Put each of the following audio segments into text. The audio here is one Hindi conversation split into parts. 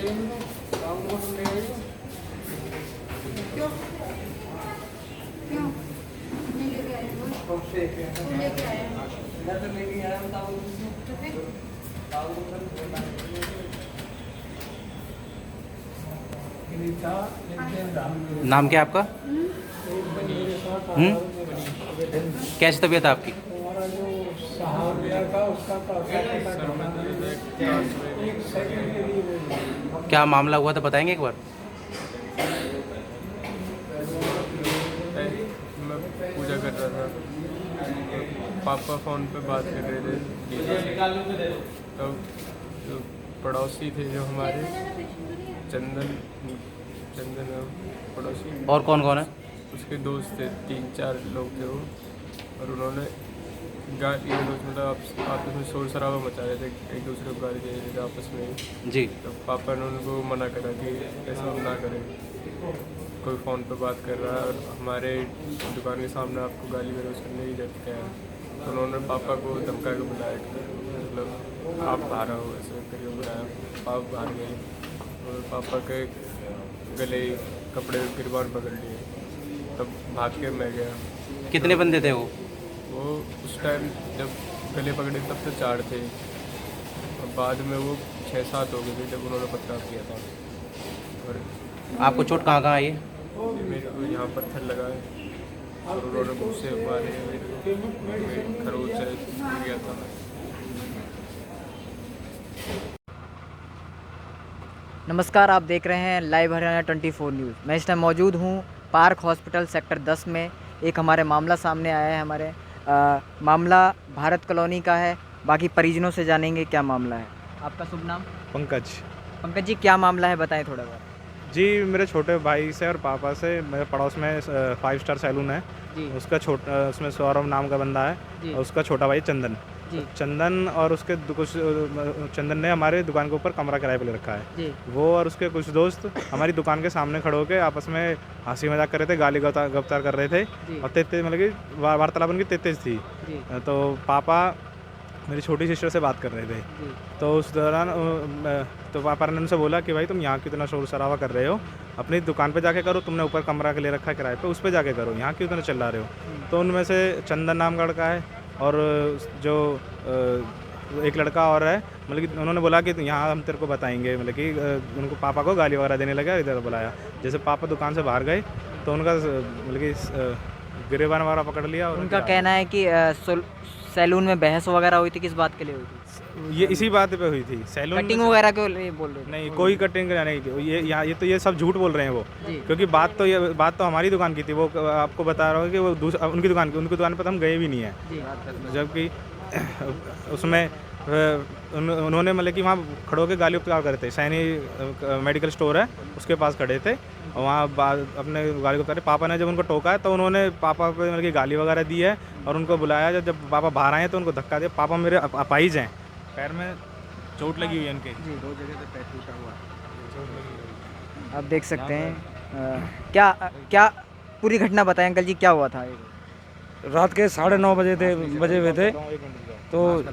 क्यों क्यों नहीं लेके आए वो? वो लेके आए हैं। तो फिर नाम क्या है आपका? कैसी तबीयत है आपकी? हमारा जो सहारा था उसका एक सेकंड के लिए वो क्या मामला हुआ था बताएंगे एक बार? मैं पूजा कर रहा था, पापा फ़ोन पे बात कर रहे थे दीदी से। तो जो पड़ोसी थे जो हमारे चंदन चंदन पड़ोसी, और कौन कौन है? उसके दोस्त थे, 3-4 लोग थे वो। और उन्होंने ये लोग मतलब आपस में शोर शराबा मचा रहे थे, एक दूसरे को गाली दे रहे थे आपस में ही। जी। तो पापा ने उनको मना करा कि ऐसा हम ना करें, कोई फ़ोन पे बात कर रहा है और हमारे दुकान के सामने आपको गाली गलौज करने की जरूरत क्या है। तो उन्होंने पापा को धमका के बुलाया कि मतलब आप बाहर आओ, ऐसे करके बुलाया। पापा बाहर गए और पापा के गले कपड़े गिरबान पकड़ लिए, तब भाग के मैं गया। कितने बंदे थे वो? वो उस टाइम जब गले पकड़े तब तो 4 थे और बाद में वो 6-7 हो गए थे जब उन्होंने पथराव किया था। और आपको चोट कहाँ कहाँ आई है? ये मेरे को यहाँ पत्थर लगा है और उन्होंने मुँह से मारे हैं मेरे को, खरोच से गिर गया था। नमस्कार, आप देख रहे हैं लाइव हरियाणा 24 न्यूज़। मैं इस टाइम मौजूद हूँ पार्क हॉस्पिटल सेक्टर 10 में। एक हमारे मामला सामने आया है। हमारे मामला भारत कॉलोनी का है। बाकी परिजनों से जानेंगे क्या मामला है। आपका शुभ नाम? पंकज पंकज जी, क्या मामला है बताएं थोड़ा बहुत। जी, मेरे छोटे भाई से और पापा से, मेरे पड़ोस में 5 स्टार सैलून है जी उसका छोटा, उसमें सौरभ नाम का बंदा है जी और उसका छोटा भाई चंदन। जी चंदन और उसके कुछ चंदन ने हमारे दुकान के ऊपर कमरा किराए पे ले रखा है। जी वो और उसके कुछ दोस्त हमारी दुकान के सामने खड़े होकर आपस में हंसी मजाक कर रहे थे, गाली गफ्तार कर रहे थे जी और तेज मतलब कि वार्तालाप उनकी तेज थी। जी तो पापा मेरी छोटी सिस्टर से बात कर रहे थे। जी तो उस दौरान तो पापा ने उनसे बोला कि भाई तुम यहाँ कितना शोर शराबा कर रहे हो, अपनी दुकान पे जाके करो, तुमने ऊपर कमरा के ले रखा है किराए पे, उस पे जाके करो, यहाँ क्यों इतना चिल्ला रहे हो। तो उनमें से चंदन नाम का लड़का है और जो एक लड़का और है, मतलब कि उन्होंने बोला कि यहाँ हम तेरे को बताएंगे, मतलब कि उनको पापा को गाली वगैरह देने लगा, इधर बुलाया। जैसे पापा दुकान से बाहर गए तो उनका मतलब कि गिरेबान वगैरह पकड़ लिया और उनका कहना है कि सैलून में बहस वगैरह हुई थी। किस बात के लिए हुई थी? ये इसी बात पे हुई थी, सैलून कटिंग वगैरह के लिए बोल रहे थे? नहीं, कोई कटिंग नहीं थी। ये तो ये सब झूठ बोल रहे हैं वो, जी क्योंकि बात तो हमारी दुकान की थी। वो आपको बता रहा हूँ कि वो उनकी दुकान पर तो हम गए भी नहीं है। जी जबकि उसमें उन्होंने मतलब कि वहाँ खड़े होकर गाली उपचार कर रहे थे। सैनी मेडिकल स्टोर है, उसके पास खड़े थे और वहाँ अपने गाली उपचार। पापा ने जब उनको टोका है तो उन्होंने पापा पे मतलब कि गाली वगैरह दी है और उनको बुलाया। जब पापा बाहर आए तो उनको धक्का दिया। पापा मेरे अपाहिज हैं, पैर में चोट लगी हुई है उनके, 2 जगह पे पैर टूटा हुआ है। आप देख सकते हैं। क्या पूरी घटना बताएं अंकल जी, क्या हुआ था? रात के 9:30 बजे हुए थे। तो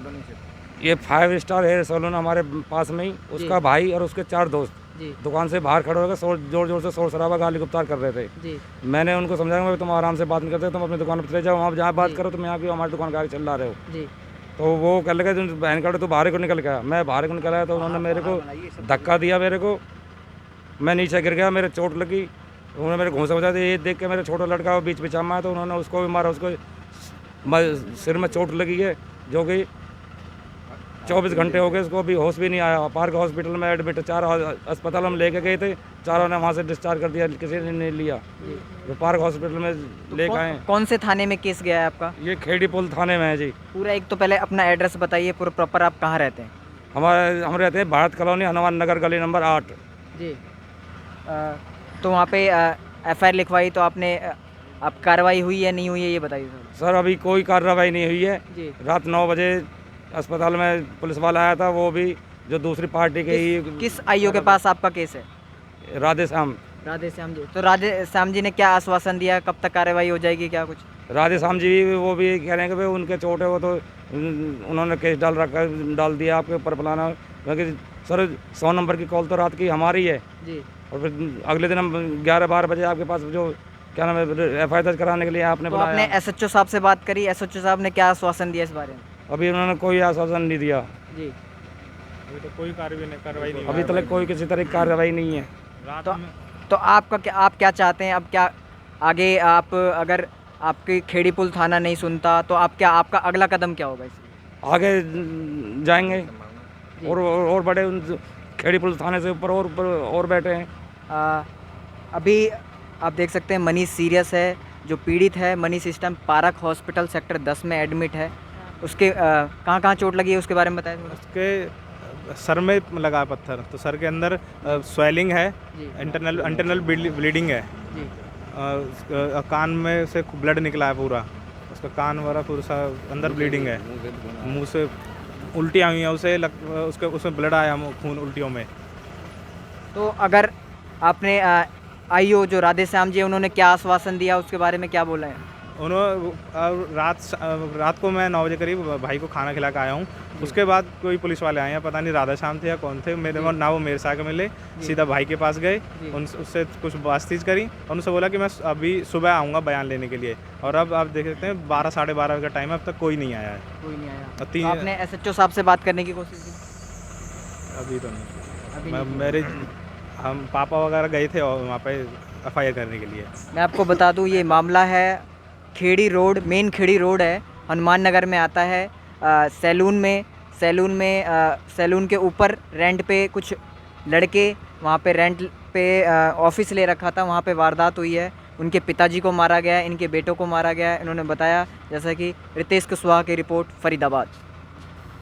ये 5 स्टार हेयर सैलून हमारे पास में ही, उसका भाई और उसके 4 दोस्त जी दुकान से बाहर खड़े होकर जोर से शोर शराबा गाली गुप्तार कर रहे थे। जी मैंने उनको समझाया कि तुम आराम से बात नहीं करते, तुम अपनी दुकान पर चले जाओ, वहाँ जहाँ बात जी। करो, तुम यहाँ क्यों हमारी दुकान का आगे चिल्ला रहे हो। जी तो वो कह लगे तुम बहन का तो बाहर को निकल गया। मैं बाहर को निकल आया तो उन्होंने मेरे को धक्का दिया, मेरे को, मैं नीचे गिर गया, मेरे चोट लगी। उन्होंने मेरे घूंसा बजा दिया। ये देख के मेरे छोटा लड़का बीच में आया तो उन्होंने उसको भी मारा। उसको सिर में चोट लगी है जो कि 24 घंटे हो गए, उसको अभी होश भी नहीं आया। पार्क हॉस्पिटल में एडमिट, 4 अस्पताल हम लेके गए थे, चारों ने वहाँ से डिस्चार्ज कर दिया, किसी ने नहीं लिया। तो पार्क हॉस्पिटल में लेके आए। कौन से थाने में केस गया है आपका? ये खेड़ी पुल थाने में है जी। पूरा एक तो पहले अपना एड्रेस बताइए पूरा प्रॉपर, आप कहाँ रहते हैं? हम रहते हैं भारत कॉलोनी, हनुमान नगर, गली नंबर 8 जी। तो वहाँ पे FIR लिखवाई तो आपने आप कार्रवाई हुई है नहीं हुई है ये बताइए सर। सर अभी कोई कार्रवाई नहीं हुई है। जी रात 9 बजे अस्पताल में पुलिस वाला आया था, वो भी जो दूसरी पार्टी के ही। किस आईओ के पास आपका केस है? राधे श्याम जी। तो राधे श्याम जी ने क्या आश्वासन दिया, कब तक कार्रवाई हो जाएगी, क्या कुछ? राधे श्याम जी वो भी कह रहे हैं कि भाई उनके चोट है, वो तो उन्होंने केस डाल दिया आपके ऊपर फलाना। क्योंकि सर 100 नंबर की कॉल तो रात की हमारी है जी। और फिर अगले दिन हम 11-12 बजे आपके पास जो क्या नाम है FIR दर्ज कराने के लिए आपने तो आपने बुलाया। SHO साहब से बात करी, SHO साहब ने क्या आश्वासन दिया इस बारे में? अभी उन्होंने कोई आश्वासन नहीं दिया, जी। अभी तो कोई कार्रवाई नहीं अभी तक कोई किसी तरह की कार्रवाई नहीं है। रात तो में तो आप क्या चाहते हैं अब? क्या आगे आप, अगर आपकी खेड़ी पुल थाना नहीं सुनता तो आपका अगला कदम क्या होगा इसमें? आगे जाएंगे और बड़े खेड़ी पुलिस थाने से ऊपर और बैठे हैं। अभी आप देख सकते हैं मनीष सीरियस है, जो पीड़ित है। Manish system park hospital sector 10 में एडमिट है। उसके कहाँ चोट लगी है उसके बारे में बताएं थोड़ा। उसके सर में लगा है पत्थर, तो सर के अंदर स्वेलिंग है, जी। इंटरनल ब्लीडिंग है। जी। कान में से ब्लड निकला है पूरा, उसका कान वगैरह पूरा सा अंदर ब्लीडिंग है। मुंह से उल्टियाँ हुई हैं उसे, उसमें ब्लड आया खून उल्टियों में। तो अगर आपने IO जो राधे श्याम जी है, उन्होंने क्या आश्वासन दिया, उसके बारे में क्या बोला है? उन्होंने रात को मैं 9 बजे करीब भाई को खाना खिला के आया हूँ। उसके बाद कोई पुलिस वाले आए हैं, पता नहीं राधा श्याम थे या कौन थे। ना वो मेरे से आके मिले, सीधा भाई के पास गए, उससे कुछ बातचीत करी और उनसे बोला कि मैं अभी सुबह आऊँगा बयान लेने के लिए। और अब आप देख सकते हैं 12 साढ़े 12 का टाइम है, अब तक कोई नहीं आया है। कोई नहीं आया। और तो आपने SHO साहब से बात करने की कोशिश की? अभी तो नहीं। अभी मेरे हम पापा वगैरह गए थे और वहाँ पे FIR करने के लिए। मैं आपको बता दूं, ये मामला है Khedi road, main Khedi road है, हनुमान नगर में आता है। सैलून के ऊपर रेंट पे कुछ लड़के वहाँ पे रेंट पे ऑफिस ले रखा था, वहाँ पे वारदात हुई है। उनके पिताजी को मारा गया है, इनके बेटों को मारा गया है। इन्होंने बताया, जैसा कि रितेश कुशवाहा की रिपोर्ट, फरीदाबाद।